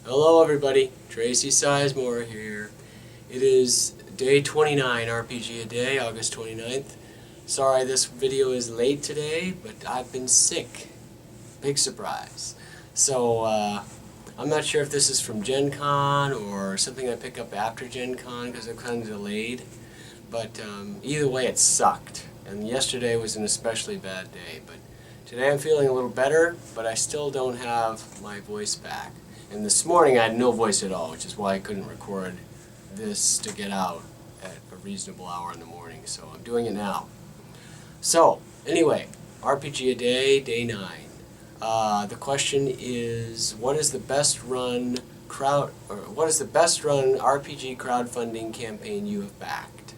Hello everybody, Tracy Sizemore here. It is day 29 RPG a day, August 29th. Sorry this video is late today, but I've been sick. Big surprise. So, I'm not sure if this is from Gen Con or something I pick up after Gen Con because I'm kind of delayed. But either way it sucked. And yesterday was an especially bad day. But today I'm feeling a little better, but I still don't have my voice back. And this morning I had no voice at all, which is why I couldn't record this to get out at a reasonable hour in the morning. So I'm doing it now. So, anyway, RPG a day, day 9. The question is, what is the best run RPG crowdfunding campaign you have backed?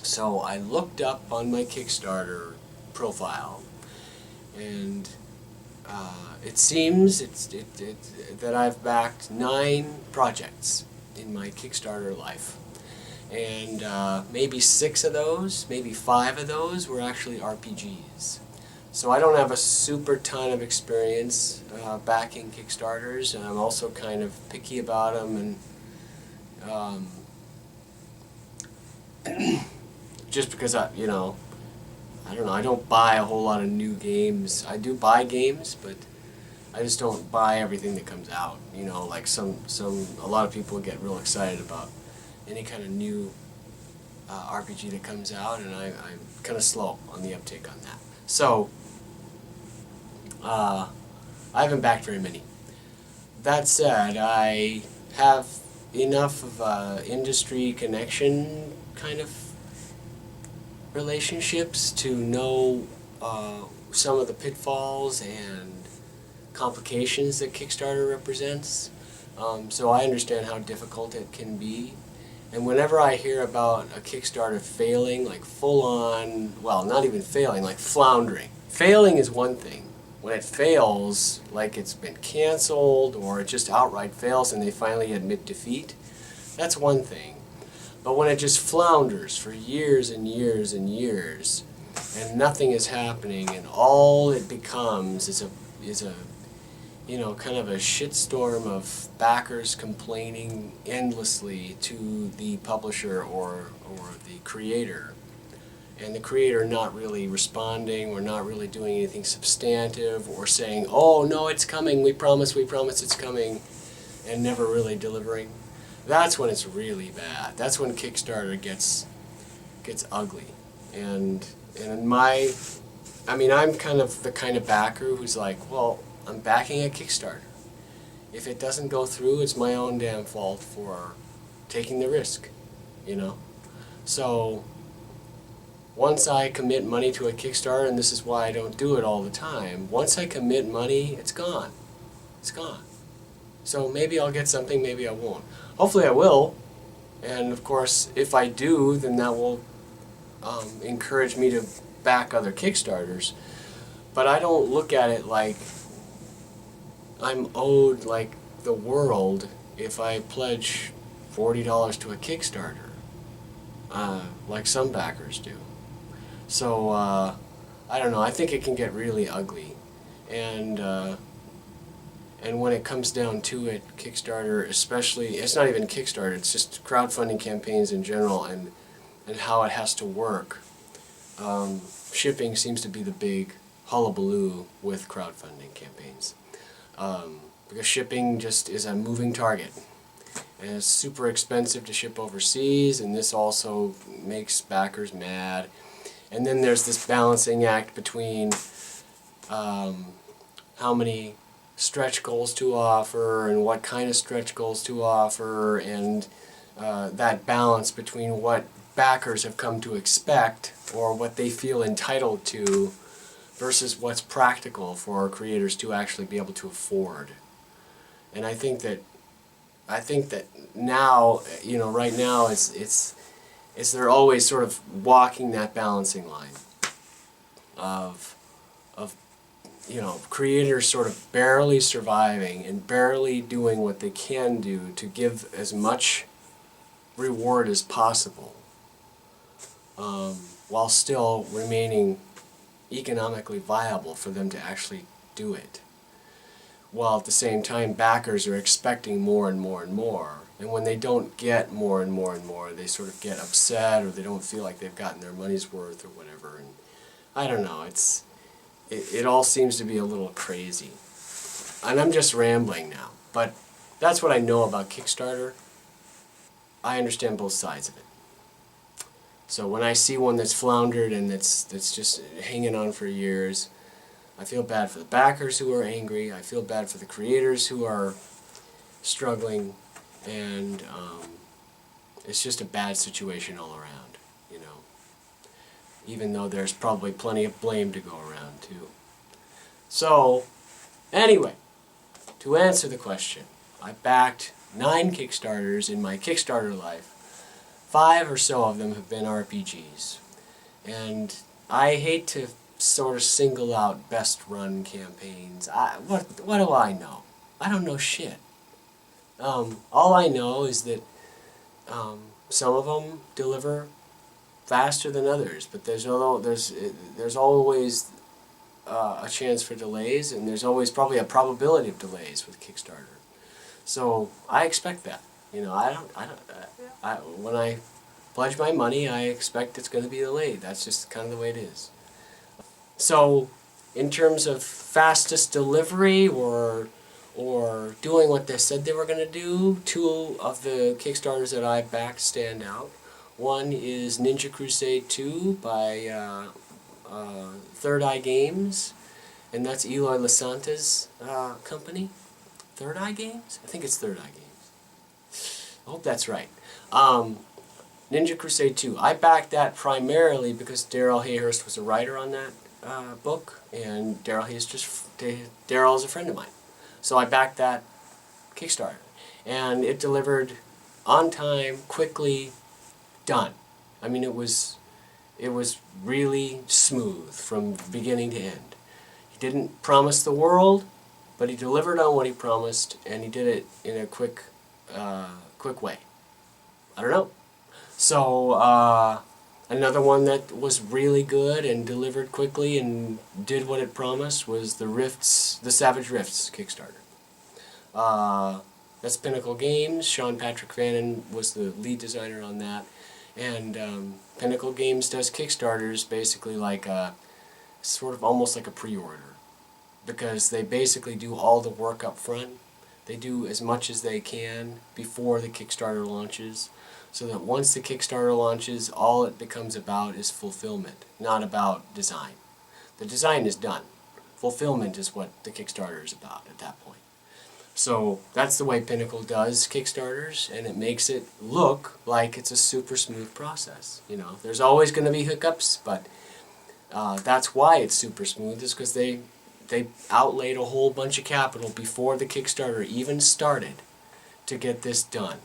So I looked up on my Kickstarter profile, and it seems that I've backed 9 projects in my Kickstarter life. And maybe 6 of those, maybe 5 of those were actually RPGs. So I don't have a super ton of experience backing Kickstarters, and I'm also kind of picky about them, and just because I don't know, I don't buy a whole lot of new games. I do buy games, but I just don't buy everything that comes out. You know, like a lot of people get real excited about any kind of new RPG that comes out, and I'm kind of slow on the uptake on that. So, I haven't backed very many. That said, I have enough of a industry connection kind of relationships to know some of the pitfalls and complications that Kickstarter represents. So I understand how difficult it can be. And whenever I hear about a Kickstarter failing, like full on, well, not even failing, like floundering. Failing is one thing. When it fails, like it's been canceled or it just outright fails and they finally admit defeat, that's one thing. But when it just flounders for years and years and years, and nothing is happening, and all it becomes is a kind of a shitstorm of backers complaining endlessly to the publisher or the creator, and the creator not really responding or not really doing anything substantive or saying, "Oh no, it's coming. We promise it's coming," and never really delivering. That's when it's really bad. That's when Kickstarter gets ugly. And I'm kind of the kind of backer who's like, well, I'm backing a Kickstarter. If it doesn't go through, it's my own damn fault for taking the risk, you know? So, once I commit money to a Kickstarter, and this is why I don't do it all the time, once I commit money, it's gone. It's gone. So maybe I'll get something, maybe I won't. Hopefully I will, and of course, if I do, then that will encourage me to back other Kickstarters. But I don't look at it like I'm owed like the world if I pledge $40 to a Kickstarter, like some backers do. So I don't know. I think it can get really ugly, and when it comes down to it, Kickstarter especially, it's not even Kickstarter, it's just crowdfunding campaigns in general and how it has to work. Shipping seems to be the big hullabaloo with crowdfunding campaigns. Because shipping just is a moving target. And it's super expensive to ship overseas, and this also makes backers mad. And then there's this balancing act between how many stretch goals to offer and what kind of stretch goals to offer, and that balance between what backers have come to expect or what they feel entitled to versus what's practical for creators to actually be able to afford. And I think that now, right now it's they're always sort of walking that balancing line of creators sort of barely surviving and barely doing what they can do to give as much reward as possible, while still remaining economically viable for them to actually do it. while at the same time backers are expecting more and more and more. And when they don't get more and more and more, they sort of get upset, or they don't feel like they've gotten their money's worth or whatever. And I don't know, it all seems to be a little crazy. And I'm just rambling now, but that's what I know about Kickstarter. I understand both sides of it. So when I see one that's floundered and that's just hanging on for years, I feel bad for the backers who are angry. I feel bad for the creators who are struggling, and it's just a bad situation all around, you know. Even though there's probably plenty of blame to go around too. So, anyway, to answer the question, I backed 9 Kickstarters in my Kickstarter life. 5 or so of them have been RPGs. And I hate to sort of single out best run campaigns. What do I know? I don't know shit. All I know is that some of them deliver faster than others, but there's always a chance for delays, and there's always probably a probability of delays with Kickstarter. So I expect that. You know, when I pledge my money, I expect it's going to be delayed. That's just kind of the way it is. So, in terms of fastest delivery or doing what they said they were going to do, 2 of the Kickstarters that I backed stand out. One is Ninja Crusade 2 by Third Eye Games, and that's Eloy Lasanta's company. Third Eye Games? I think it's Third Eye Games. I hope that's right. Ninja Crusade 2. I backed that primarily because Daryl Hayhurst was a writer on that book, and Daryl is a friend of mine. So I backed that Kickstarter, and it delivered on time, quickly, done. I mean, it was really smooth from beginning to end. He didn't promise the world, but he delivered on what he promised, and he did it in a quick way. I don't know. So another one that was really good and delivered quickly and did what it promised was the Savage Rifts Kickstarter. That's Pinnacle Games. Sean Patrick Fannin was the lead designer on that, and Pinnacle Games does Kickstarters basically like sort of almost like a pre-order, because they basically do all the work up front. They do as much as they can before the Kickstarter launches, so that once the Kickstarter launches, all it becomes about is fulfillment, not about design. The design is done. Fulfillment is what the Kickstarter is about at that point. So that's the way Pinnacle does Kickstarters, and it makes it look like it's a super smooth process. You know, there's always going to be hiccups, but that's why it's super smooth, is because they outlaid a whole bunch of capital before the Kickstarter even started to get this done.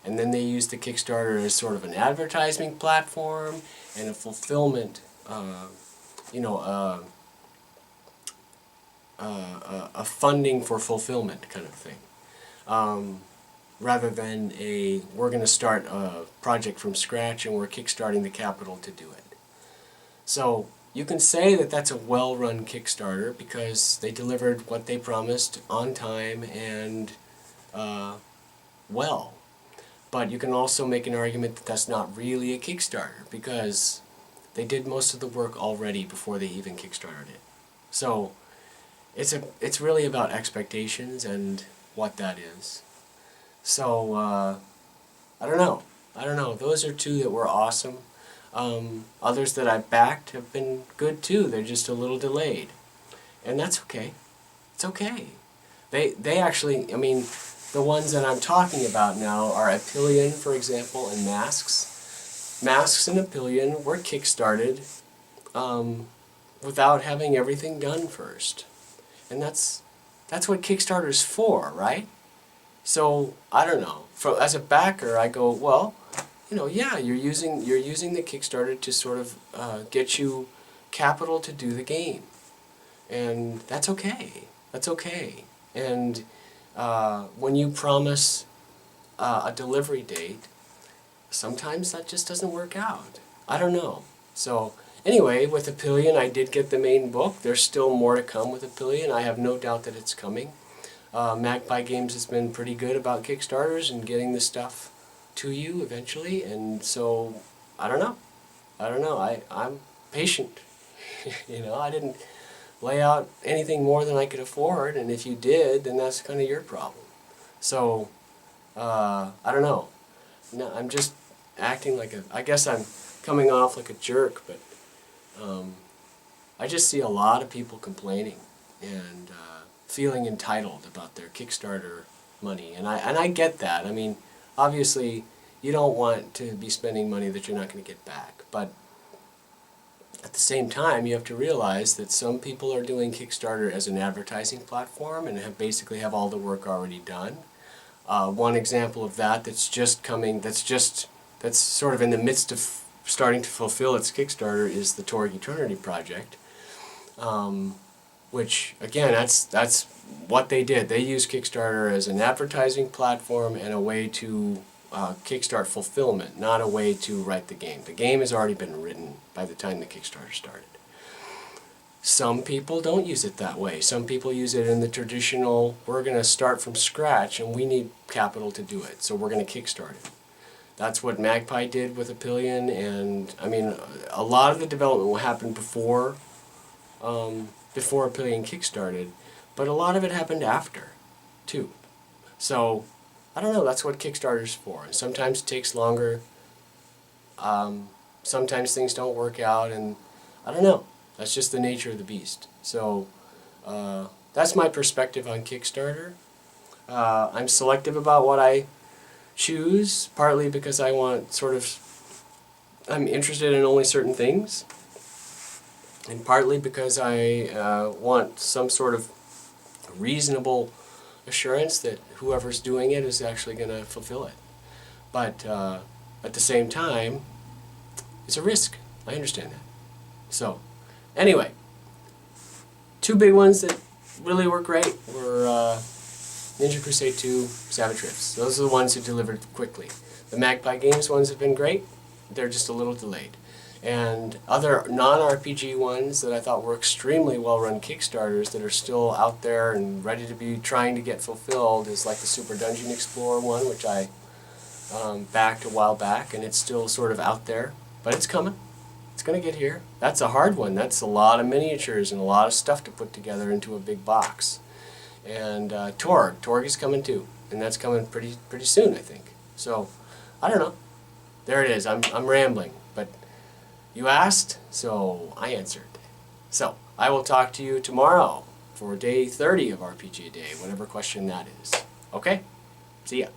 And then they used the Kickstarter as sort of an advertising platform and a fulfillment, a funding for fulfillment kind of thing. Rather than we're going to start a project from scratch and we're kickstarting the capital to do it. So you can say that that's a well-run Kickstarter because they delivered what they promised on time and well. But you can also make an argument that that's not really a Kickstarter because they did most of the work already before they even Kickstarted it. So it's really about expectations and what that is. So I don't know. Those are 2 that were awesome. Others that I backed have been good too. They're just a little delayed, and that's okay. It's okay. They actually, I mean, the ones that I'm talking about now are Apillion, for example, and Masks. Masks and Apillion were kickstarted without having everything done first, and that's what Kickstarter's for, right? So I don't know. As a backer, I go, well, you know, yeah, you're using the Kickstarter to sort of get you capital to do the game, and that's okay. That's okay. And when you promise a delivery date, sometimes that just doesn't work out. I don't know. So anyway, with Apillion, I did get the main book. There's still more to come with Apillion. I have no doubt that it's coming. Magpie Games has been pretty good about Kickstarters and getting the stuff to you eventually, and so I don't know. I'm patient. I didn't lay out anything more than I could afford, and if you did, then that's kind of your problem. So, I don't know. No, I'm just acting like I guess I'm coming off like a jerk, but I just see a lot of people complaining and feeling entitled about their Kickstarter money, and I get that. I mean, obviously, you don't want to be spending money that you're not going to get back, but at the same time, you have to realize that some people are doing Kickstarter as an advertising platform and basically have all the work already done. One example of that that's sort of in the midst of starting to fulfill its Kickstarter is the Torg Eternity project, which again, that's what they did. They used Kickstarter as an advertising platform and a way to kickstart fulfillment, not a way to write the game. The game has already been written by the time the Kickstarter started. Some people don't use it that way. Some people use it in the traditional, we're going to start from scratch and we need capital to do it, so we're going to kickstart it. That's what Magpie did with Apillion, and I mean, a lot of the development will happen before Apillion kickstarted, but a lot of it happened after, too. So, I don't know, that's what Kickstarter's for. And sometimes it takes longer, sometimes things don't work out, and I don't know. That's just the nature of the beast. So, that's my perspective on Kickstarter. I'm selective about what I choose, partly because I'm interested in only certain things, and partly because I want some sort of reasonable assurance that whoever's doing it is actually going to fulfill it. But at the same time, it's a risk. I understand that. So, anyway, two big ones that really were great were Ninja Crusade 2, Savage Rifts. Those are the ones who delivered quickly. The Magpie Games ones have been great. They're just a little delayed. And other non-RPG ones that I thought were extremely well-run Kickstarters that are still out there and ready to be trying to get fulfilled is like the Super Dungeon Explorer one, which I backed a while back, and it's still sort of out there. But it's coming. It's going to get here. That's a hard one. That's a lot of miniatures and a lot of stuff to put together into a big box. And Torg is coming too, and that's coming pretty soon, I think. So, I don't know. There it is. I'm rambling, but you asked, so I answered. So, I will talk to you tomorrow for day 30 of RPG A Day, whatever question that is. Okay? See ya.